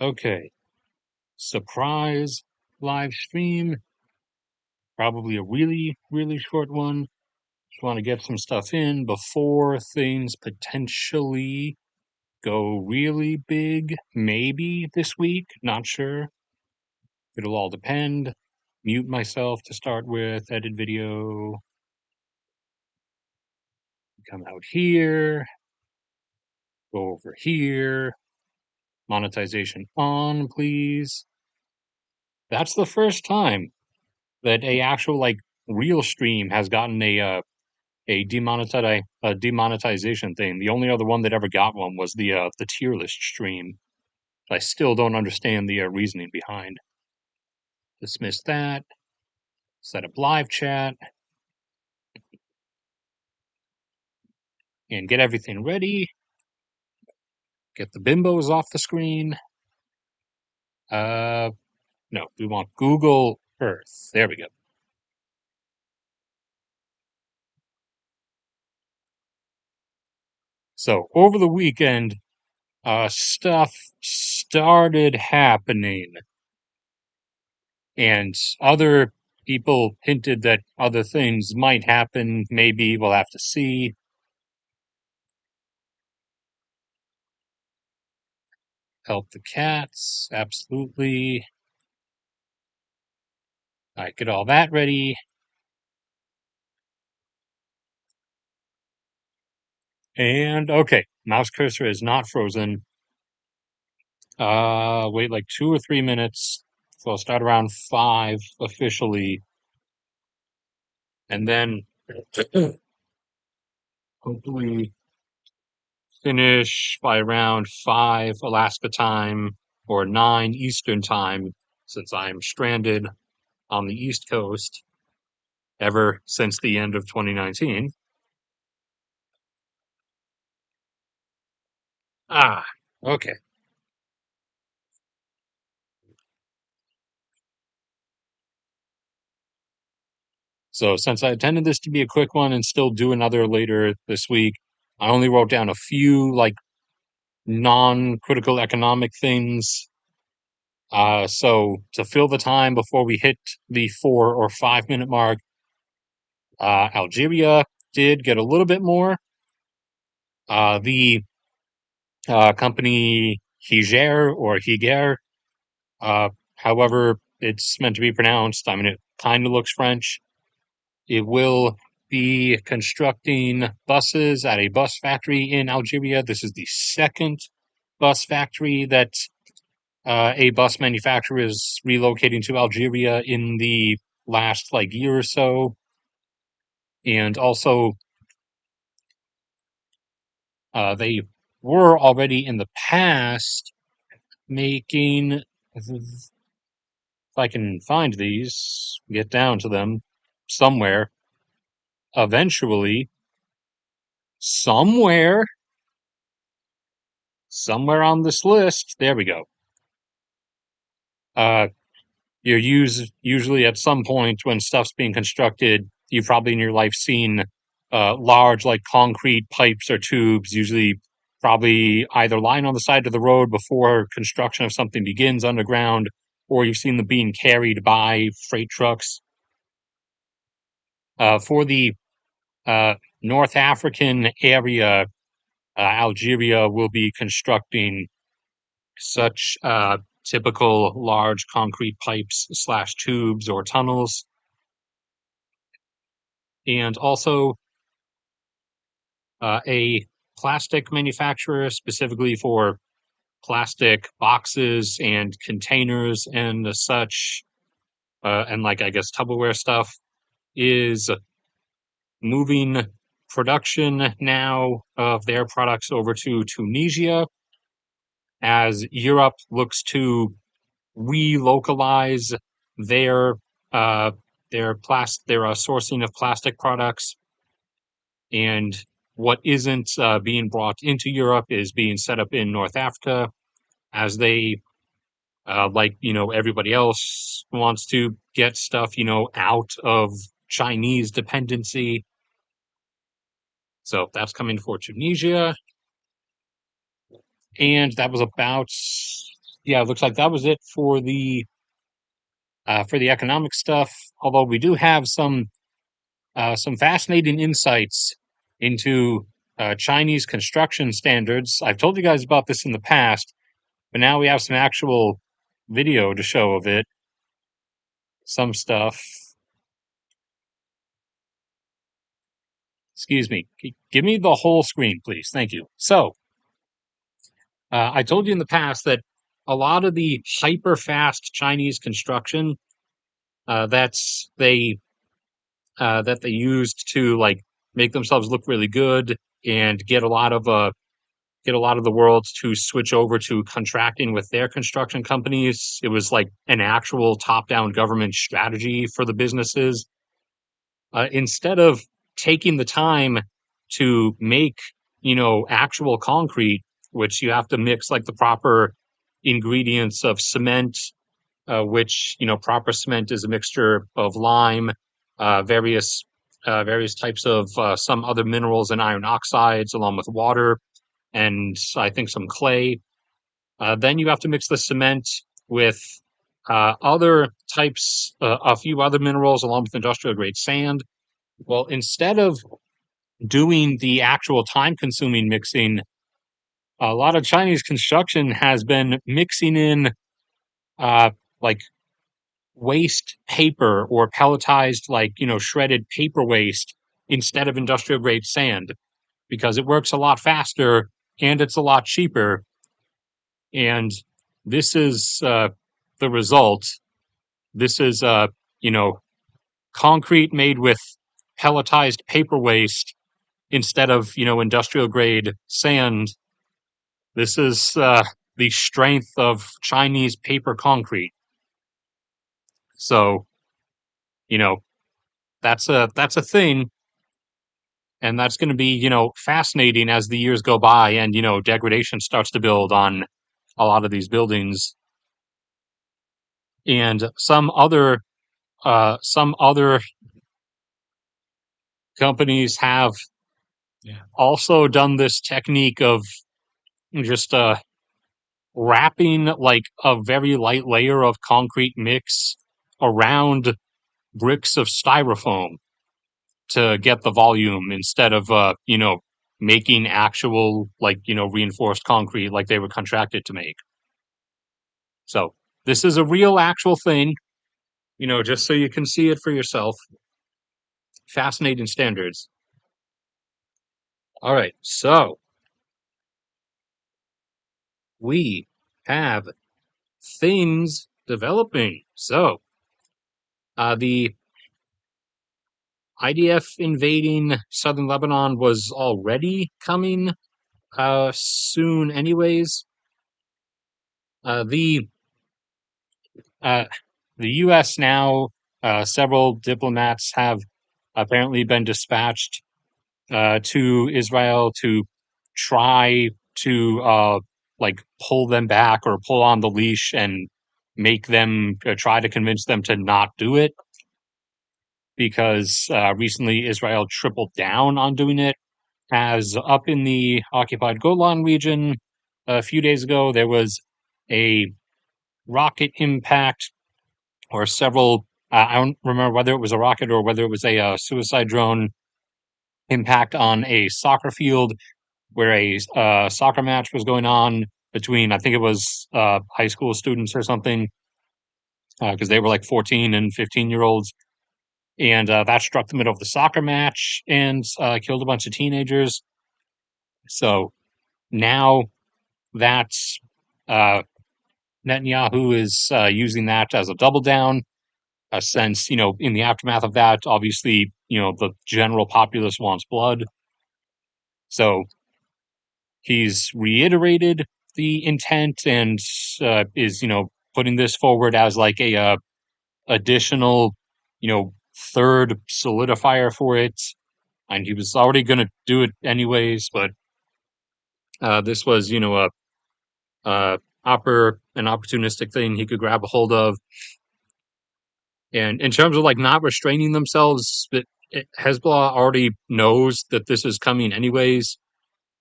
Okay, surprise live stream. Probably a really, really short one. Just want to get some stuff in before things potentially go really big. Maybe this week, not sure. It'll all depend. Mute myself to start with, edit video. Come out here, go over here. Monetization on, please. That's the first time that a actual like real stream has gotten a demonetization thing. The only other one that ever got one was the tier list stream. I still don't understand the reasoning behind. Dismiss that. Set up live chat and get everything ready. Get the bimbos off the screen. No, we want Google Earth. There we go. So over the weekend, stuff started happening, and other people hinted that other things might happen. Maybe we'll have to see. Help the cats, absolutely. All right, get all that ready. And okay, mouse cursor is not frozen. Wait like 2 or 3 minutes. So I'll start around 5 officially, and then hopefully finish by around 5 Alaska time or 9 Eastern time, since I'm stranded on the East Coast ever since the end of 2019. Ah, okay. So since I intended this to be a quick one and still do another later this week, I only wrote down a few like non-critical economic things. So to fill the time before we hit the 4 or 5 minute mark, Algeria did get a little bit more. The company Higer, however it's meant to be pronounced, I mean, it kind of looks French. It will be constructing buses at a bus factory in Algeria. This is the second bus factory that a bus manufacturer is relocating to Algeria in the last like year or so. And also, they were already in the past making, if I can find these, get down to them somewhere, eventually, somewhere on this list, there we go. Uh, you're usually at some point when stuff's being constructed, you've probably in your life seen large like concrete pipes or tubes, usually probably either lying on the side of the road before construction of something begins underground, or you've seen them being carried by freight trucks. For the North African area, Algeria will be constructing such typical large concrete pipes slash tubes or tunnels. And also a plastic manufacturer specifically for plastic boxes and containers and such, and like I guess Tupperware stuff, is moving production now of their products over to Tunisia as Europe looks to relocalize their uh, their sourcing of plastic products, and what isn't being brought into Europe is being set up in North Africa, as they like everybody else wants to get stuff out of Chinese dependency. So that's coming for Tunisia, and that was about yeah, it looks like that was it for the economic stuff. Although we do have some fascinating insights into Chinese construction standards. I've told you guys about this in the past, but now we have some actual video to show of it. Some stuff. Excuse me. Give me the whole screen, please. Thank you. So, I told you in the past that a lot of the hyper fast Chinese construction that's that they used to like make themselves look really good and get a lot of the world to switch over to contracting with their construction companies. It was like an actual top down government strategy for the businesses. Instead of taking the time to make, actual concrete, which you have to mix like the proper ingredients of cement, which, proper cement is a mixture of lime, various various types of some other minerals and iron oxides, along with water and I think some clay. Then you have to mix the cement with other types, a few other minerals, along with industrial grade sand. Well, instead of doing the actual time consuming mixing, a lot of Chinese construction has been mixing in uh, like waste paper or pelletized, like, shredded paper waste instead of industrial grade sand because it works a lot faster and it's a lot cheaper. And this is the result. This is, you know, concrete made with pelletized paper waste instead of, industrial grade sand. This is the strength of Chinese paper concrete. So, you know, that's a thing, and that's going to be, fascinating as the years go by, and degradation starts to build on a lot of these buildings, and some other companies have also done this technique of just wrapping like a very light layer of concrete mix around bricks of styrofoam to get the volume instead of making actual like reinforced concrete like they were contracted to make. So this is a real actual thing, just so you can see it for yourself. Fascinating standards. All right, so we have things developing. So the IDF invading southern Lebanon was already coming soon, anyways. Uh, the uh, the U.S. now, several diplomats have apparently been dispatched to Israel to try to like pull them back or pull on the leash and make them try to convince them to not do it, because recently Israel tripled down on doing it. As up in the occupied Golan region a few days ago, there was a rocket impact or several. I don't remember whether it was a rocket or whether it was a suicide drone impact on a soccer field where a soccer match was going on between, I think it was high school students or something, because they were like 14 and 15-year-olds. And that struck the middle of the soccer match and killed a bunch of teenagers. So now that's Netanyahu is using that as a double down, since, in the aftermath of that, obviously, the general populace wants blood. So he's reiterated the intent and is, putting this forward as like a additional, third solidifier for it. And he was already going to do it anyways, but this was, an opportunistic thing he could grab a hold of. And in terms of like not restraining themselves, Hezbollah already knows that this is coming anyways.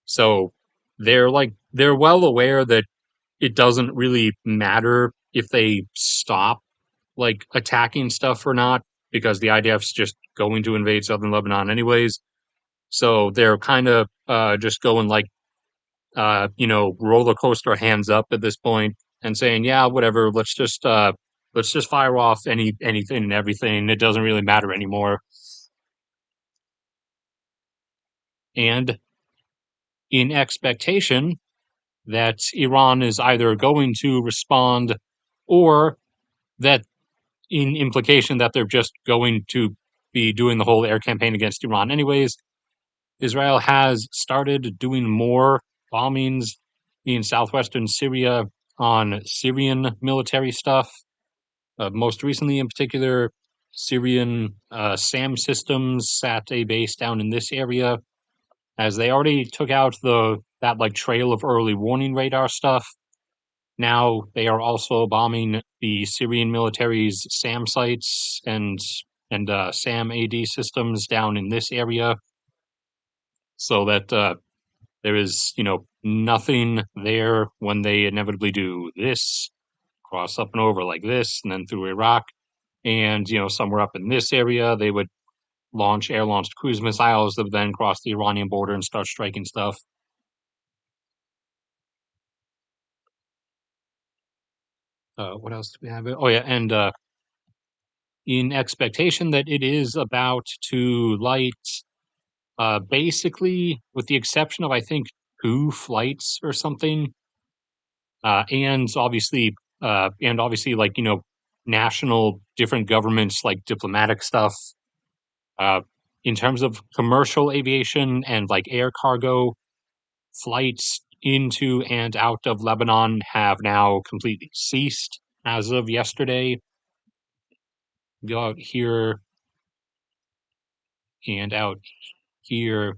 So they're well aware that, it doesn't really matter if they stop like attacking stuff or not, because the IDF's just going to invade southern Lebanon anyways. So they're kind of just going like roller coaster hands up at this point and saying, yeah, whatever, let's just fire off anything and everything. It doesn't really matter anymore. And in expectation that Iran is either going to respond, or that in implication that they're just going to be doing the whole air campaign against Iran anyways, Israel has started doing more bombings in southwestern Syria on Syrian military stuff. Most recently, in particular, Syrian SAM systems at a base down in this area, as they already took out that like trail of early warning radar stuff. Now they are also bombing the Syrian military's SAM sites and SAM AD systems down in this area, so that there is nothing there when they inevitably do this, cross up and over like this, and then through Iraq, and somewhere up in this area they would launch air launched cruise missiles that would then cross the Iranian border and start striking stuff. What else do we have? Oh yeah, and in expectation that it is about to light, basically, with the exception of I think two flights or something, and obviously, like national different governments like diplomatic stuff. Uh, in terms of commercial aviation and like air cargo, flights into and out of Lebanon have now completely ceased as of yesterday. Go out here and out here.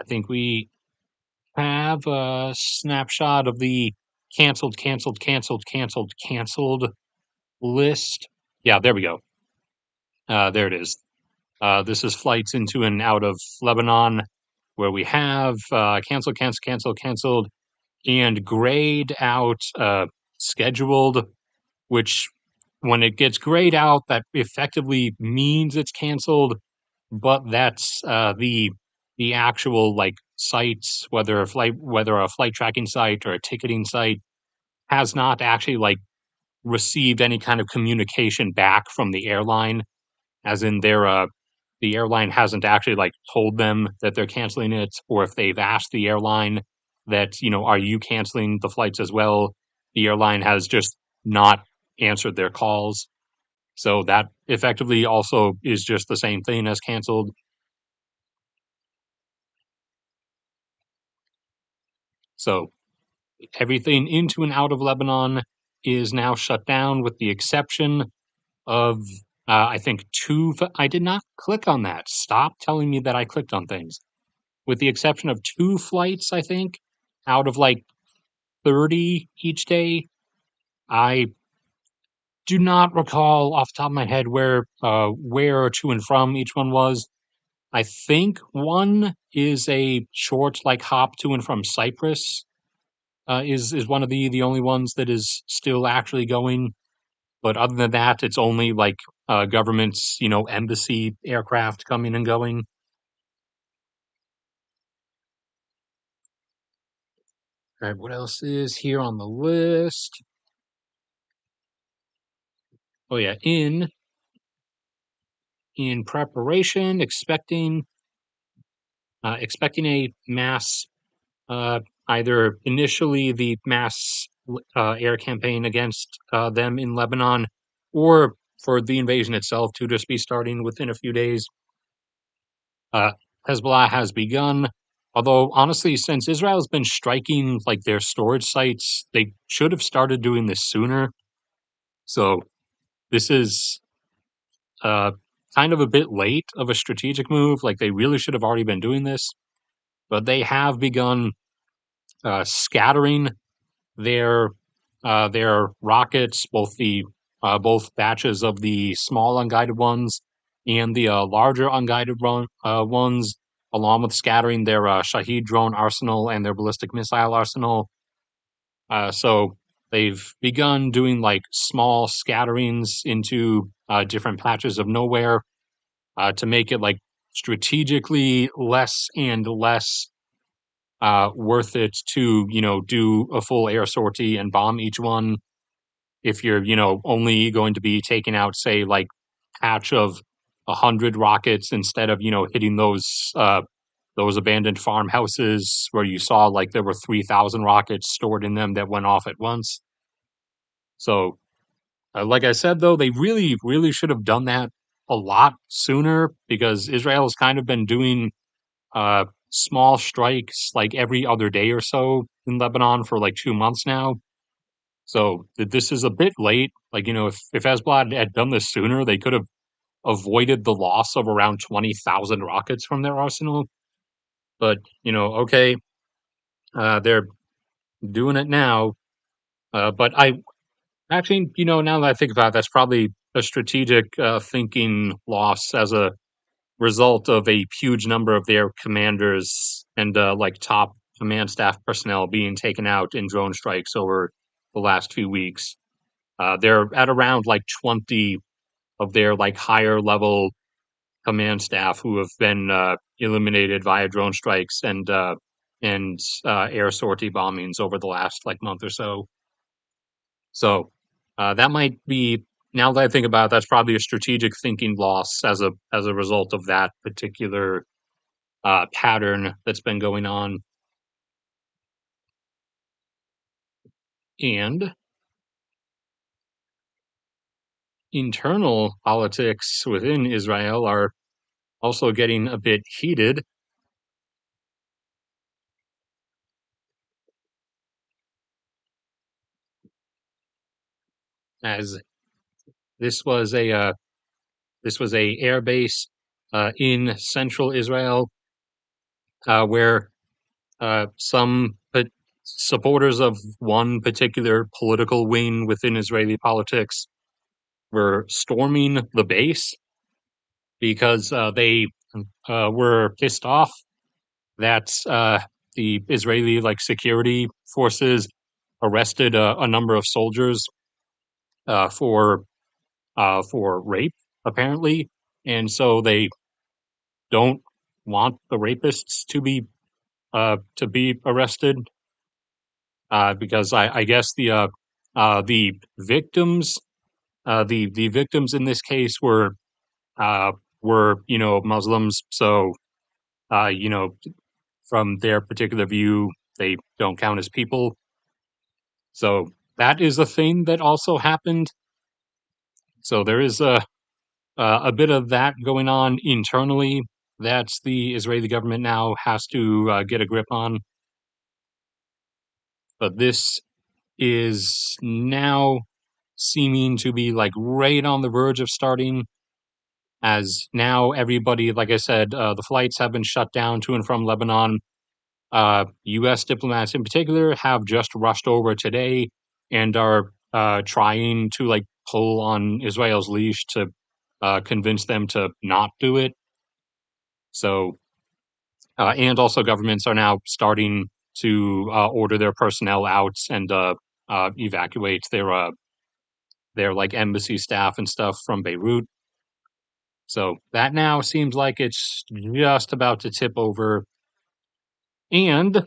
I think we have a snapshot of the canceled list. Yeah, there we go. There it is. This is flights into and out of Lebanon, where we have canceled, and grayed out scheduled, which when it gets grayed out, that effectively means it's canceled, but that's the actual like sites, whether a flight tracking site or a ticketing site, has not actually like received any kind of communication back from the airline, as in the airline hasn't actually like told them that they're canceling it, or if they've asked the airline that are you canceling the flights as well, the airline has just not answered their calls. So that effectively also is just the same thing as canceled. So everything into and out of Lebanon is now shut down, with the exception of I think two. I did not click on that. Stop telling me that I clicked on things. With the exception of two flights, I think, out of like 30 each day. I do not recall off the top of my head where to and from each one was. I think one is a short like hop to and from Cyprus. Is one of the only ones that is still actually going. But other than that, it's only like government's embassy aircraft coming and going. All right, what else is here on the list? Oh yeah, in preparation, expecting a mass, uh, either initially the mass air campaign against them in Lebanon, or for the invasion itself to just be starting within a few days. Uh, Hezbollah has begun. Although honestly, since Israel's been striking like their storage sites, they should have started doing this sooner. So this is uh, kind of a bit late of a strategic move. Like they really should have already been doing this, but they have begun scattering their their rockets, both batches of the small unguided ones and the larger unguided ones, along with scattering their Shahed drone arsenal and their ballistic missile arsenal. So they've begun doing like small scatterings into different patches of nowhere to make it like strategically less and less worth it to do a full air sortie and bomb each one if you're only going to be taking out say like patch of 100 rockets instead of hitting those abandoned farmhouses where you saw like there were 3,000 rockets stored in them that went off at once. So like I said, though, they really, really should have done that a lot sooner because Israel's kind of been doing small strikes like every other day or so in Lebanon for like 2 months now. So this is a bit late. Like, if Hezbollah had done this sooner, they could have avoided the loss of around 20,000 rockets from their arsenal. But, okay, they're doing it now. But I actually, now that I think about it, that's probably a strategic thinking loss as a result of a huge number of their commanders and like top command staff personnel being taken out in drone strikes over the last few weeks. They're at around like 20 of their like higher level command staff who have been eliminated via drone strikes and air sortie bombings over the last like month or so. So that might be, now that I think about it, that's probably a strategic thinking loss as a result of that particular pattern that's been going on. And internal politics within Israel are also getting a bit heated as this was a uh, this was a air base in central Israel where some supporters of one particular political wing within Israeli politics were storming the base because they were pissed off that the Israeli like security forces arrested a number of soldiers uh, for for rape, apparently, and so they don't want the rapists to be arrested because I guess the victims the victims in this case uh, were Muslims, so uh, you know from their particular view they don't count as people. So that is a thing that also happened. So there is a bit of that going on internally that the Israeli government now has to get a grip on. But this is now seeming to be like right on the verge of starting, as now everybody, like I said, the flights have been shut down to and from Lebanon. U.S. diplomats in particular have just rushed over today and are trying to like pull on Israel's leash to convince them to not do it. So, and also governments are now starting to order their personnel out and evacuate their like embassy staff and stuff from Beirut. So that now seems like it's just about to tip over. And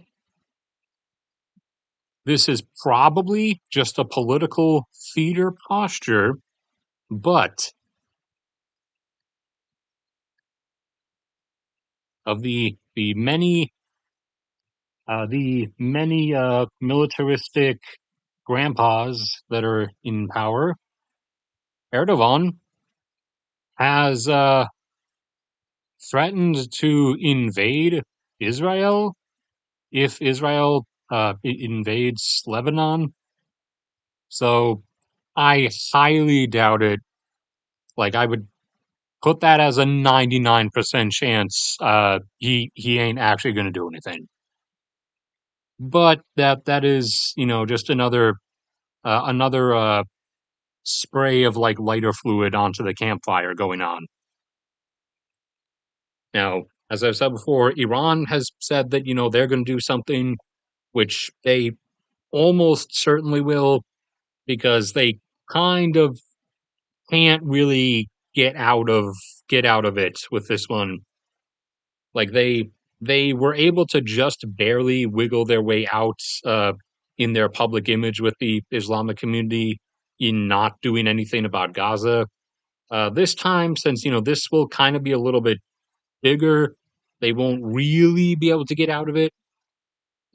this is probably just a political theater posture, but of the many militaristic grandpas that are in power, Erdogan has threatened to invade Israel if Israel invades Lebanon. So I highly doubt it. Like I would put that as a 99% chance he ain't actually going to do anything. But that is, just another spray of like lighter fluid onto the campfire going on. Now, as I've said before, Iran has said that they're going to do something which they almost certainly will, because they kind of can't really get out of it with this one. Like they were able to just barely wiggle their way out in their public image with the Islamic community in not doing anything about Gaza. This time, since this will kind of be a little bit bigger, they won't really be able to get out of it,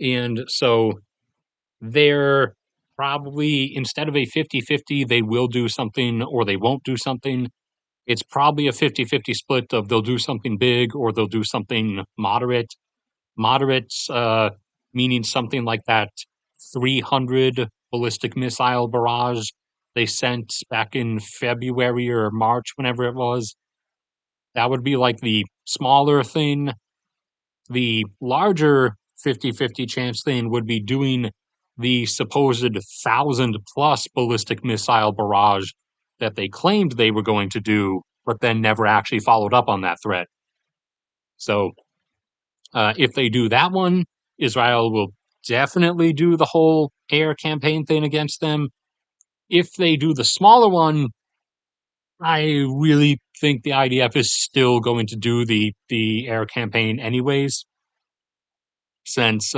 and so they're probably, instead of a 50-50, they will do something or they won't do something. It's probably a 50-50 split of they'll do something big or they'll do something moderate. Moderates, meaning something like that 300 ballistic missile barrage they sent back in February or March, whenever it was. That would be like the smaller thing. The larger 50-50 chance thing would be doing the supposed 1,000+ ballistic missile barrage that they claimed they were going to do, but then never actually followed up on that threat. So if they do that one, Israel will definitely do the whole air campaign thing against them. If they do the smaller one, I really think the IDF is still going to do the air campaign anyways, since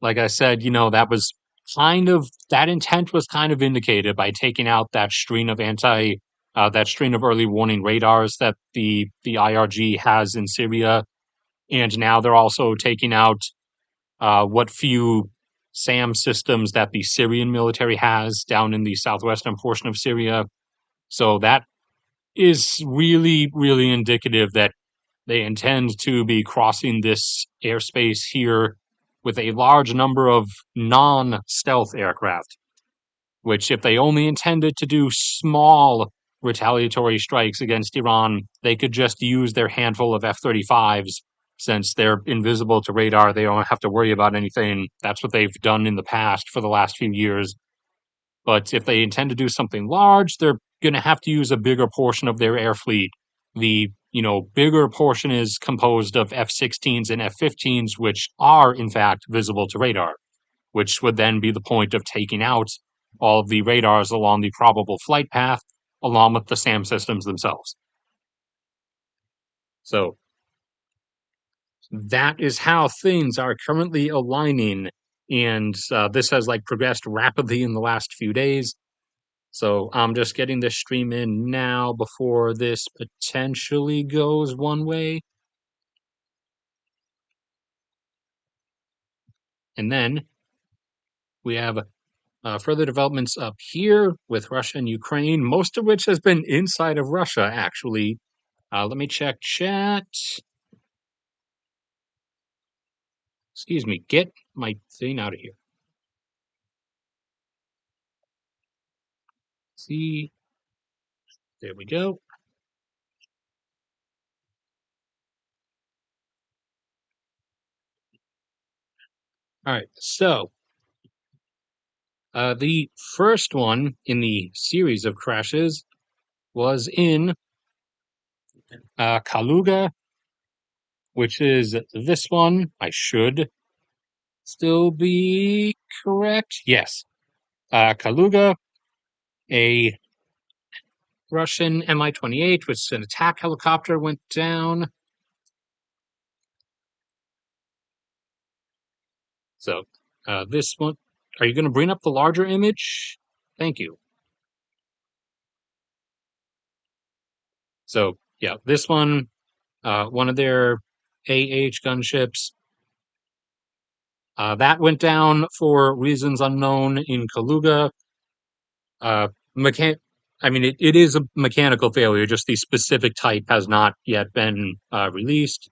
like I said, that intent was kind of indicated by taking out that string of early warning radars that the IRG has in Syria, and now they're also taking out what few SAM systems that the Syrian military has down in the southwestern portion of Syria. So that is really, really indicative that they intend to be crossing this airspace here with a large number of non-stealth aircraft, which, if they only intended to do small retaliatory strikes against Iran, they could just use their handful of F-35s. Since they're invisible to radar, they don't have to worry about anything. That's what they've done in the past for the last few years. But if they intend to do something large, they're going to have to use a bigger portion of their air fleet. The bigger portion is composed of F-16s and F-15s, which are in fact visible to radar, which would then be the point of taking out all of the radars along the probable flight path, along with the SAM systems themselves. So that is how things are currently aligning, and this has progressed rapidly in the last few days. So I'm just getting this stream in now before this potentially goes one way. And then we have further developments up here with Russia and Ukraine, most of which has been inside of Russia, actually. Let me check chat. Excuse me, get my thing out of here. See, there we go. All right, so the first one in the series of crashes was in Kaluga, which is this one. I should still be correct. Yes. Kaluga, a Russian Mi-28, which is an attack helicopter, went down. So this one, are you going to bring up the larger image? Thank you. So yeah, this one, one of their gunships, that went down for reasons unknown in Kaluga. Uh, it is a mechanical failure, just the specific type has not yet been released.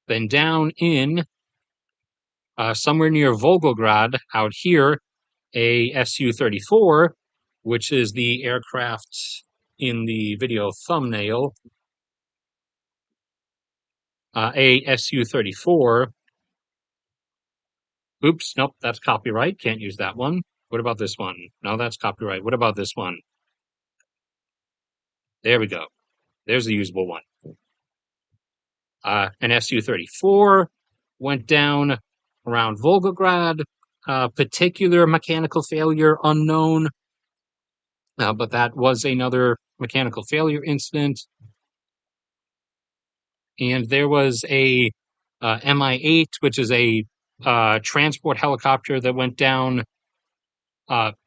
Then down in somewhere near Volgograd, out here, a Su-34, which is the aircraft in the video thumbnail, a Su-34. Oops, nope, that's copyright. Can't use that one. What about this one? No, that's copyright. What about this one? There we go. There's the usable one. An Su-34 went down around Volgograd. Particular mechanical failure unknown, but that was another mechanical failure incident. And there was a Mi-8, which is a transport helicopter that went down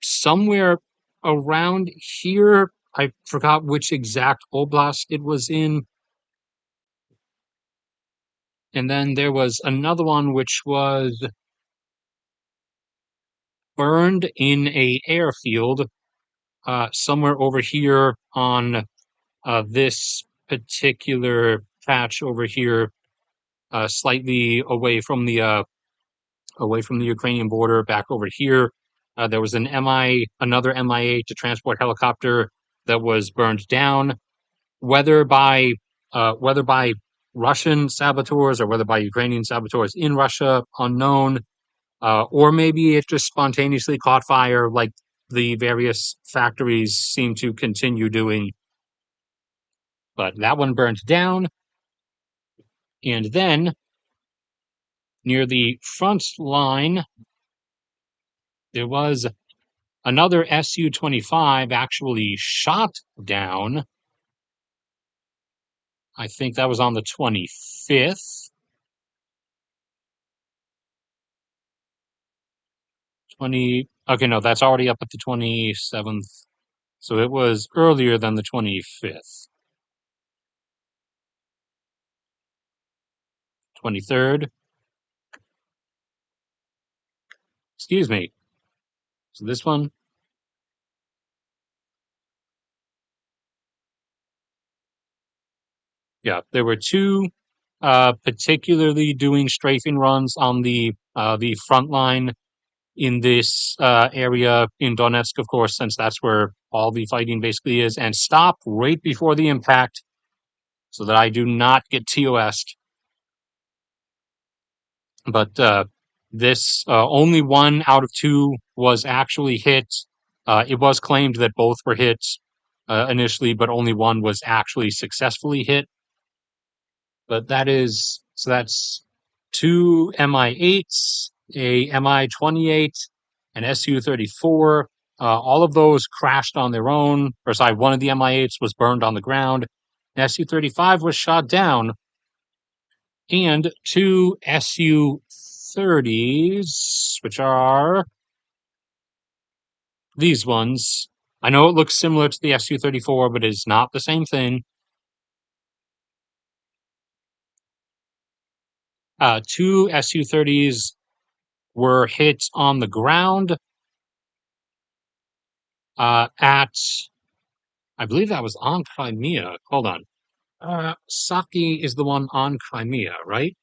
somewhere around here. I forgot which exact oblast it was in. And then there was another one which was burned in a airfield somewhere over here on this particular patch over here, slightly away from the Ukrainian border, back over here. There was another Mi-8 to transport helicopter that was burned down, whether by Russian saboteurs or whether by Ukrainian saboteurs in Russia, unknown. Or maybe it just spontaneously caught fire, like the various factories seem to continue doing. But that one burned down. And then near the front line, there was another Su-25 actually shot down. I think that was on the 25th. Okay, no, that's already up at the 27th. So it was earlier than the 25th. 23rd. Excuse me. So this one. Yeah, there were two particularly doing strafing runs on the front line in this area in Donetsk, of course, since that's where all the fighting basically is, and stop right before the impact so that I do not get TOS'd. But this only one out of two was actually hit. It was claimed that both were hit initially, but only one was actually successfully hit. But that's two Mi-8s, a Mi-28, an Su-34. All of those crashed on their own. Or sorry, one of the Mi-8s was burned on the ground. An Su-35 was shot down, and two Su-30s, which are these ones. I know it looks similar to the Su-34, but it's not the same thing. Two Su-30s were hit on the ground at, I believe that was on Crimea. Hold on. Saki is the one on Crimea, right?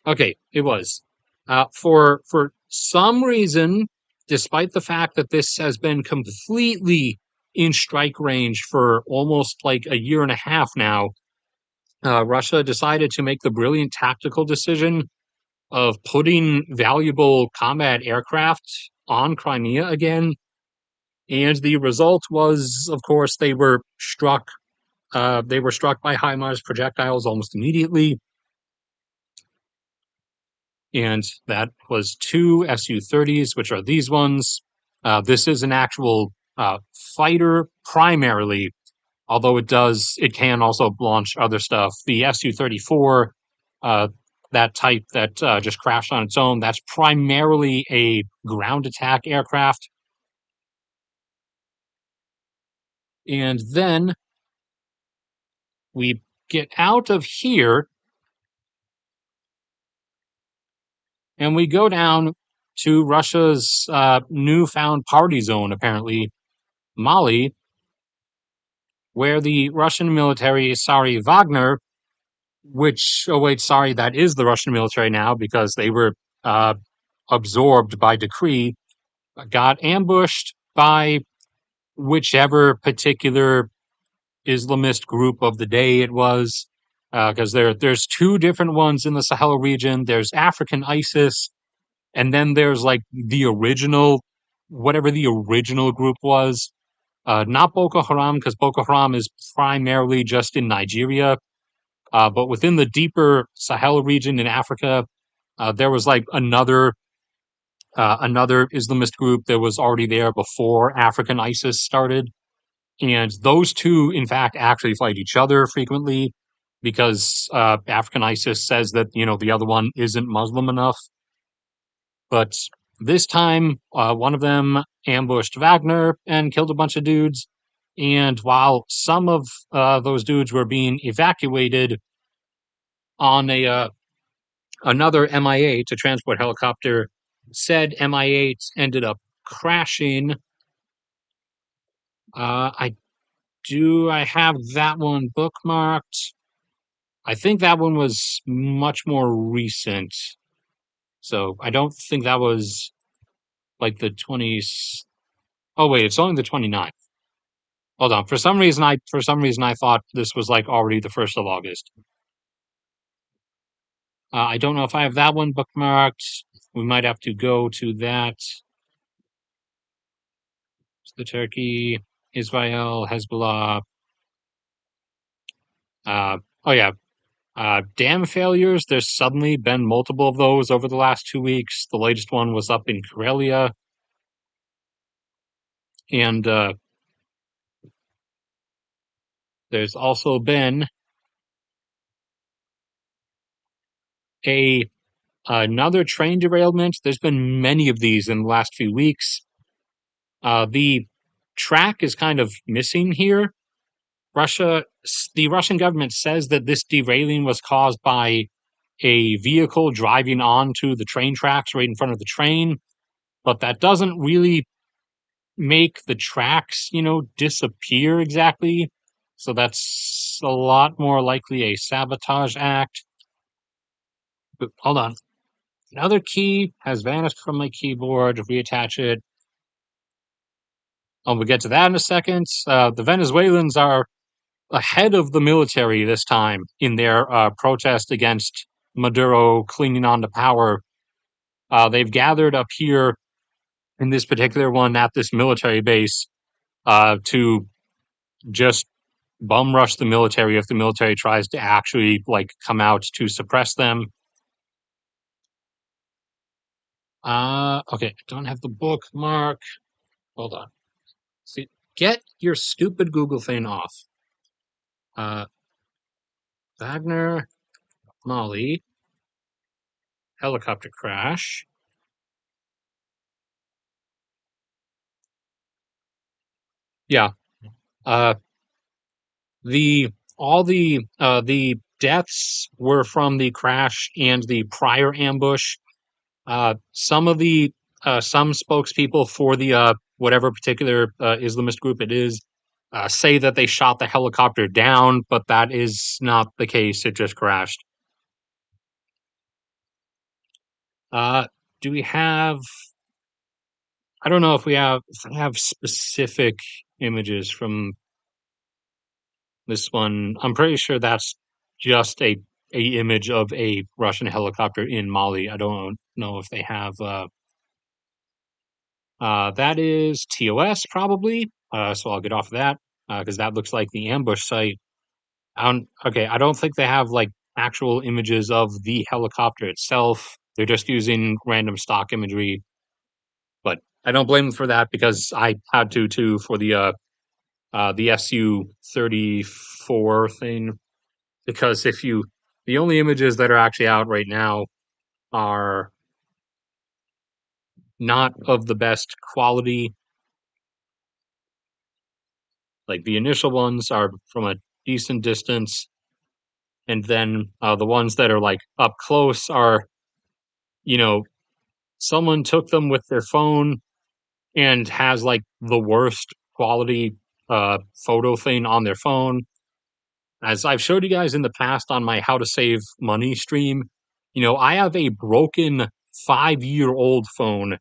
Okay, it was. For some reason, despite the fact that this has been completely in strike range for almost like a year and a half now, Russia decided to make the brilliant tactical decision of putting valuable combat aircraft on Crimea again. And the result was, of course, they were struck. They were struck by HIMARS projectiles almost immediately. And that was two Su-30s, which are these ones. This is an actual fighter primarily, although it can also launch other stuff. The Su-34, that type that just crashed on its own, that's primarily a ground attack aircraft. And then we get out of here and we go down to Russia's newfound party zone, apparently, Mali, where the Russian military, sorry, Wagner, that is the Russian military now because they were absorbed by decree, got ambushed by whichever particular Islamist group of the day it was, because there's two different ones in the Sahel region. There's African ISIS, and then there's like the original, whatever the original group was. Not Boko Haram, because Boko Haram is primarily just in Nigeria, but within the deeper Sahel region in Africa, there was like another Islamist group that was already there before African ISIS started. And those two, in fact, actually fight each other frequently because African ISIS says that, the other one isn't Muslim enough. But this time, one of them ambushed Wagner and killed a bunch of dudes. And while some of those dudes were being evacuated on another Mi-8, a transport helicopter, said Mi-8 ended up crashing. I have that one bookmarked? I think that one was much more recent. So I don't think that was like the 20s. Oh wait, it's only the 29th. Hold on. For some reason I thought this was like already the 1st of August. I don't know if I have that one bookmarked. We might have to go to that. It's the Turkey, Israel, Hezbollah. Oh yeah, dam failures. There's suddenly been multiple of those over the last 2 weeks. The latest one was up in Karelia, and there's also been a another train derailment. There's been many of these in the last few weeks. The track is kind of missing here. The Russian government says that this derailing was caused by a vehicle driving onto the train tracks right in front of the train, but that doesn't really make the tracks, disappear exactly. So that's a lot more likely a sabotage act. But hold on. Another key has vanished from my keyboard. Reattach it. We'll get to that in a second. The Venezuelans are ahead of the military this time in their protest against Maduro clinging on to power. They've gathered up here in this particular one at this military base to just bum rush the military if the military tries to actually like come out to suppress them. Okay, I don't have the bookmark. Hold on. See, get your stupid Google thing off. Uh, Wagner, Mali, helicopter crash. Yeah. Uh, the all the deaths were from the crash and the prior ambush. Some spokespeople for the whatever particular Islamist group it is say that they shot the helicopter down, but that is not the case. It just crashed. Uh, do we have? I don't know if we have specific images from this one. I'm pretty sure that's just a image of a Russian helicopter in Mali. I don't know if they have. That is TOS probably. So I'll get off of that because that looks like the ambush site. Okay, I don't think they have like actual images of the helicopter itself. They're just using random stock imagery. But I don't blame them for that because I had to too for the Su-34 thing. Because the only images that are actually out right now are not of the best quality. Like the initial ones are from a decent distance, and then the ones that are like up close are, you know, someone took them with their phone and has like the worst quality photo thing on their phone. As I've showed you guys in the past on my How to Save Money stream, I have a broken 5-year-old phone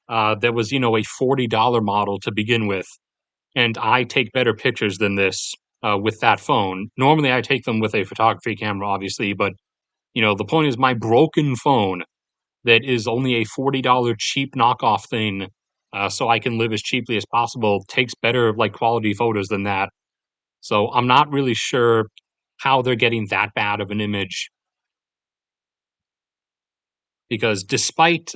that was, a $40 model to begin with. And I take better pictures than this with that phone. Normally, I take them with a photography camera, obviously, but the point is my broken phone that is only a $40 cheap knockoff thing so I can live as cheaply as possible takes better like quality photos than that. So I'm not really sure how they're getting that bad of an image because despite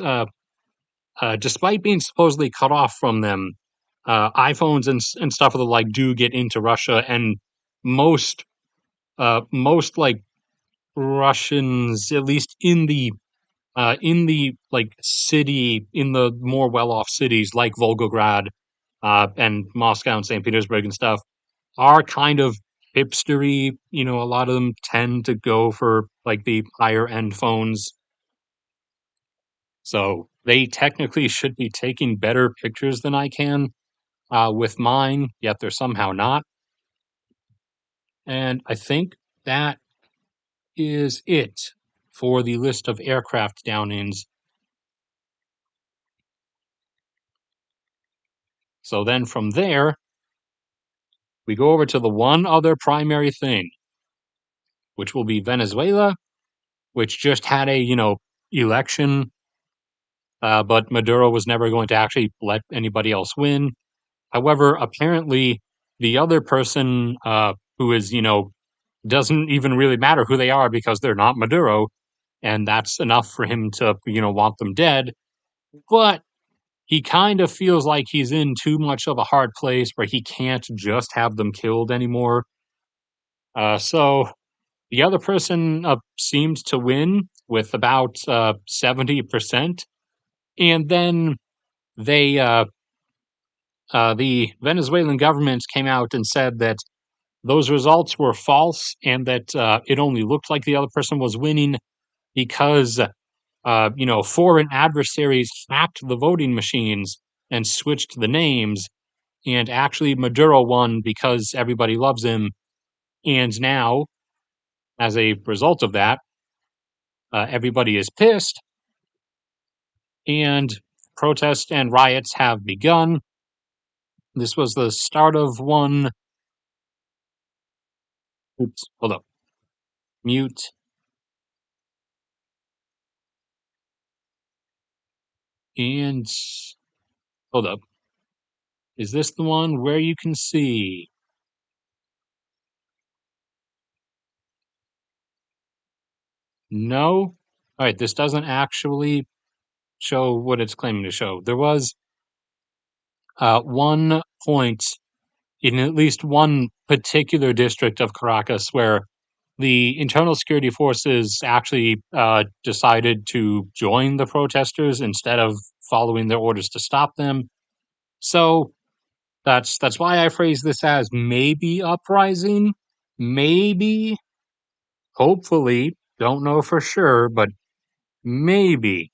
being supposedly cut off from them, iPhones and stuff of the like do get into Russia, and most most like Russians, at least in the like city, in the more well-off cities like Volgograd and Moscow and St. Petersburg and stuff, are kind of hipstery. You know, a lot of them tend to go for like the higher end phones. So they technically should be taking better pictures than I can with mine, yet they're somehow not. And I think that is it for the list of aircraft downings. So then from there, we go over to the one other primary thing, which will be Venezuela, which just had a, election, but Maduro was never going to actually let anybody else win. However, apparently, the other person who is, doesn't even really matter who they are because they're not Maduro, and that's enough for him to, want them dead. But he kind of feels like he's in too much of a hard place where he can't just have them killed anymore. So the other person seemed to win with about 70%. And then they, the Venezuelan government came out and said that those results were false and that it only looked like the other person was winning because, foreign adversaries hacked the voting machines and switched the names. And actually, Maduro won because everybody loves him. And now, as a result of that, everybody is pissed, and protests and riots have begun. This was the start of one. Oops, hold up. Mute. And hold up. Is this the one where you can see? No. All right, this doesn't actually show what it's claiming to show. There was one point in at least one particular district of Caracas where the internal security forces actually decided to join the protesters instead of following their orders to stop them. So that's why I phrase this as maybe uprising, maybe, hopefully, don't know for sure, but maybe.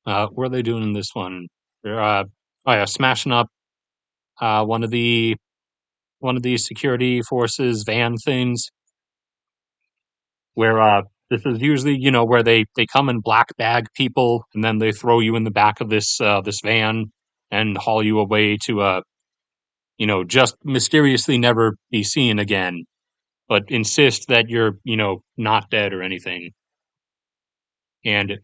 What are they doing in this one? They're oh yeah, smashing up uh, one of the one of these security forces van things where this is usually where they come and black bag people and then they throw you in the back of this van and haul you away to just mysteriously never be seen again, but insist that you're not dead or anything. And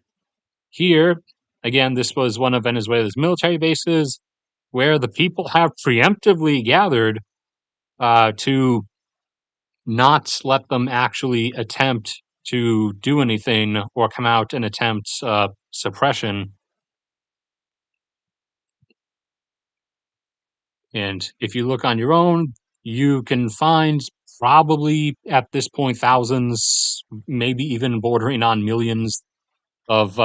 here again, this was one of Venezuela's military bases where the people have preemptively gathered to not let them actually attempt to do anything or come out and attempt suppression. And if you look on your own, you can find probably at this point thousands, maybe even bordering on millions of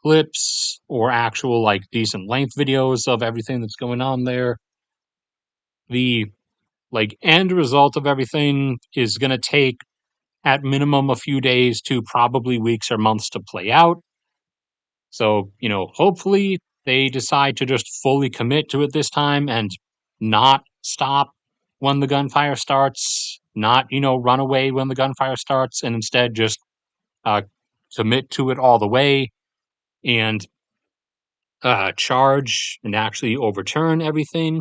clips or actual like decent length videos of everything that's going on there. The like end result of everything is going to take at minimum a few days to probably weeks or months to play out. So, hopefully they decide to just fully commit to it this time and not stop when the gunfire starts, not, run away when the gunfire starts, and instead just uh, commit to it all the way and charge and actually overturn everything.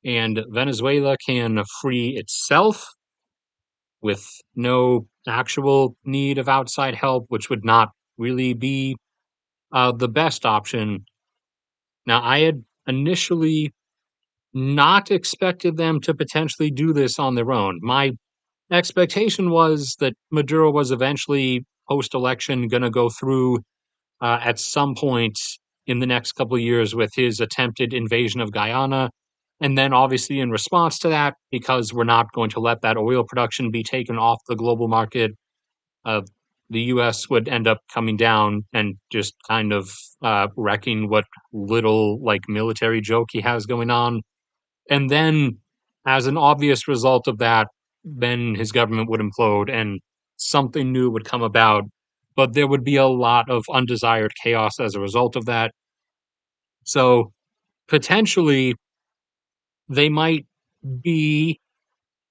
And Venezuela can free itself with no actual need of outside help, which would not really be the best option. Now, I had initially not expected them to potentially do this on their own. My expectation was that Maduro was eventually post election going to go through at some point in the next couple of years with his attempted invasion of Guyana. And then, obviously, in response to that, because we're not going to let that oil production be taken off the global market, uh, the US would end up coming down and just kind of wrecking what little like military joke he has going on. And then, as an obvious result of that, then his government would implode and something new would come about. But there would be a lot of undesired chaos as a result of that. So potentially, they might be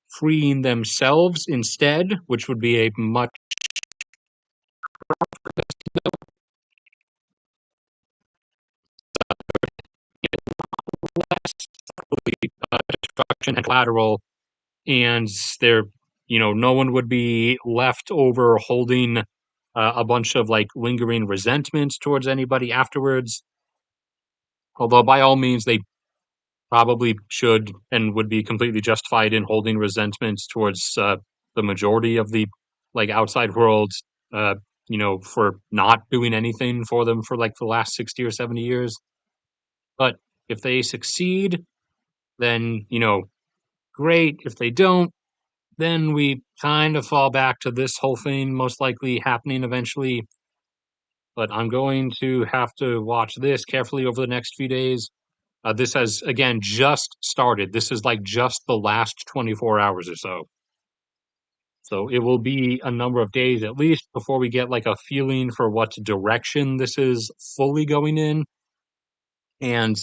freeing themselves instead, which would be a much less destruction and collateral. And there, no one would be left over holding a bunch of like lingering resentment towards anybody afterwards. Although, by all means, they probably should and would be completely justified in holding resentment towards the majority of the like outside world, uh, for not doing anything for them for like the last 60 or 70 years. But if they succeed, then, great. If they don't, then we kind of fall back to this whole thing most likely happening eventually. But I'm going to have to watch this carefully over the next few days. This has, again, just started. This is like just the last 24 hours or so. So it will be a number of days at least before we get like a feeling for what direction this is fully going in. And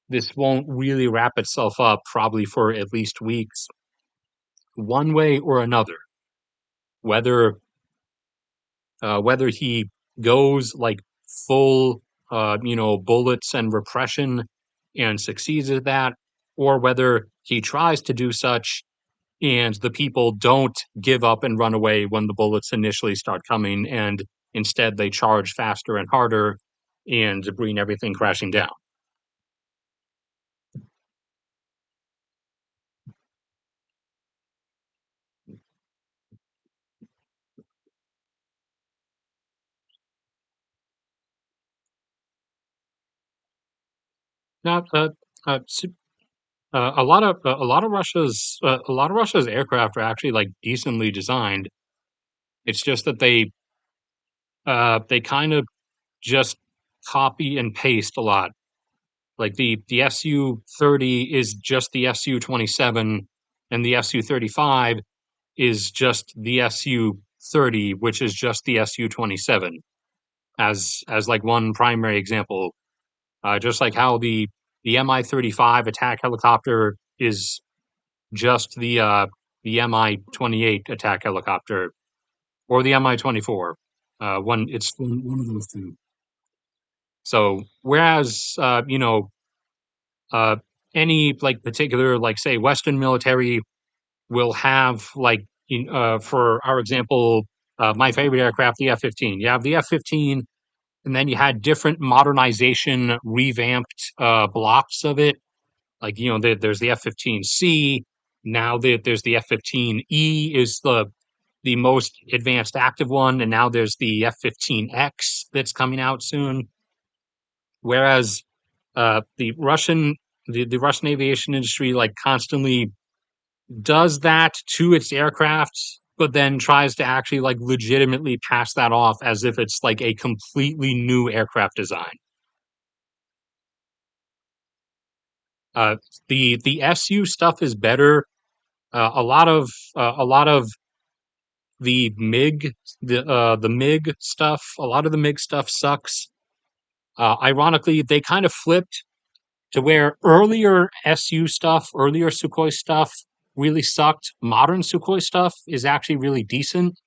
this won't really wrap itself up probably for at least weeks, one way or another. Whether whether he goes like full, bullets and repression and succeeds at that, or whether he tries to do such and the people don't give up and run away when the bullets initially start coming, and instead they charge faster and harder and bring everything crashing down. Now, a lot of Russia's aircraft are actually like decently designed. It's just that they kind of just copy and paste a lot. Like the Su-30 is just the Su-27, and the Su-35 is just the Su-30, which is just the Su-27. As like one primary example, just like how the Mi-35 attack helicopter is just the Mi-28 attack helicopter, or the Mi-24. One it's one of those two. So whereas uh, any like particular like say Western military will have like for our example, my favorite aircraft, the F-15. You have the F-15, and then you had different modernization, revamped blocks of it. Like there's the F-15C. Now there's the F-15E is the most advanced active one, and now there's the F-15X that's coming out soon. Whereas the Russian aviation industry like constantly does that to its aircraft, but then tries to actually like legitimately pass that off as if it's like a completely new aircraft design. Uh, the SU stuff is better. A lot of the MiG the MiG stuff, a lot of the MiG stuff sucks. Ironically, they kind of flipped to where earlier SU stuff, earlier Sukhoi stuff really sucked. Modern Sukhoi stuff is actually really decent,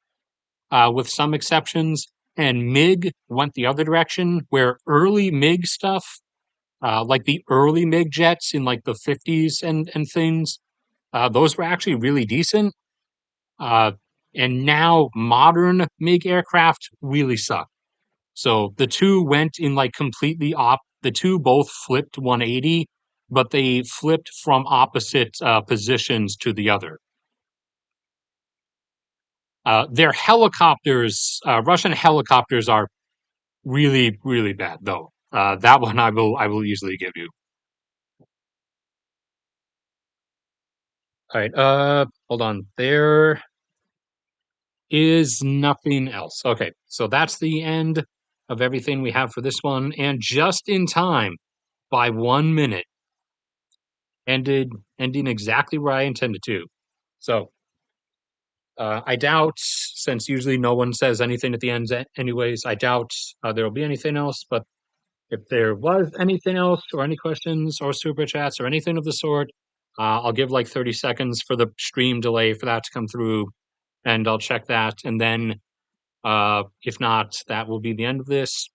with some exceptions. And MiG went the other direction, where early MiG stuff, like the early MiG jets in like the 50s and things, those were actually really decent. Uh, and now modern MiG aircraft really suck. So the two went in like completely the two both flipped 180, but they flipped from opposite positions to the other. Their helicopters, Russian helicopters, are really, really bad though. That one I will easily give you. All right. Hold on. There is nothing else. Okay, so that's the end of everything we have for this one, and just in time, by 1 minute, ended ending exactly where I intended to. So I doubt, since usually no one says anything at the end, anyways, I doubt there will be anything else. But if there was anything else, or any questions, or super chats, or anything of the sort, I'll give like 30 seconds for the stream delay for that to come through, and I'll check that. And then, if not, that will be the end of this.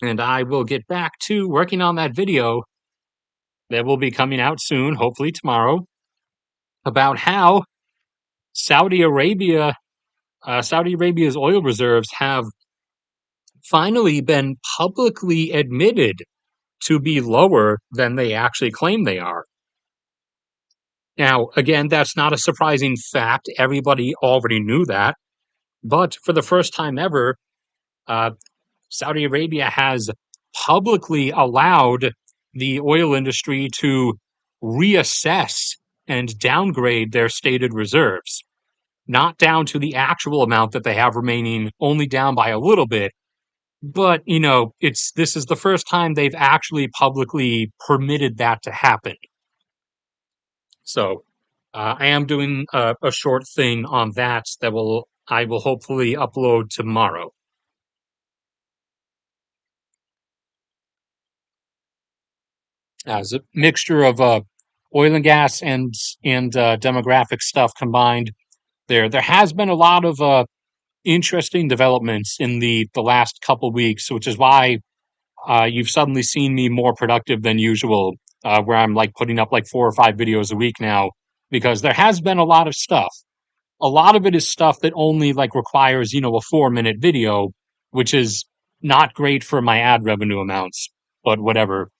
And I will get back to working on that video that will be coming out soon, hopefully tomorrow, about how Saudi Arabia, Saudi Arabia's oil reserves have finally been publicly admitted to be lower than they actually claim they are. Now, again, that's not a surprising fact. Everybody already knew that. But for the first time ever, uh, Saudi Arabia has publicly allowed the oil industry to reassess and downgrade their stated reserves, not down to the actual amount that they have remaining, only down by a little bit. But, this is the first time they've actually publicly permitted that to happen. So, I am doing a short thing on that I will hopefully upload tomorrow. As a mixture of oil and gas and demographic stuff combined. There has been a lot of interesting developments in the last couple weeks, which is why you've suddenly seen me more productive than usual, where I'm like putting up like 4 or 5 videos a week now, because there has been a lot of stuff. A lot of it is stuff that only like requires, a 4-minute video, which is not great for my ad revenue amounts, but whatever.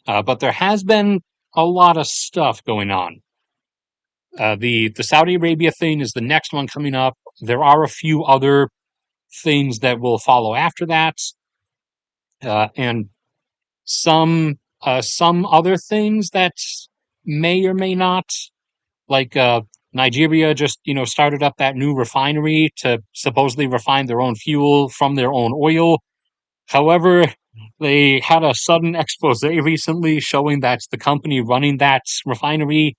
But there has been a lot of stuff going on. The Saudi Arabia thing is the next one coming up. There are a few other things that will follow after that, and some other things that may or may not, like Nigeria just started up that new refinery to supposedly refine their own fuel from their own oil. However, they had a sudden expose recently showing that the company running that refinery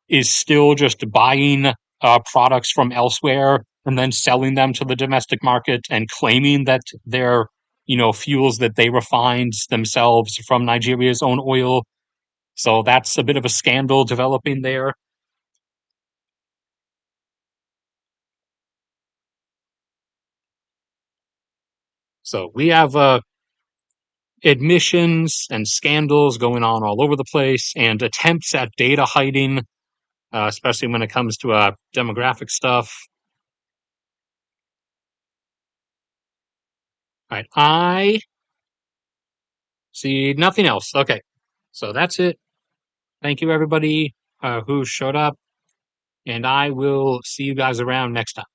is still just buying products from elsewhere and then selling them to the domestic market and claiming that they're, fuels that they refined themselves from Nigeria's own oil. So that's a bit of a scandal developing there. So we have admissions and scandals going on all over the place, and attempts at data hiding, especially when it comes to demographic stuff. All right, I see nothing else. Okay, so that's it. Thank you, everybody who showed up, and I will see you guys around next time.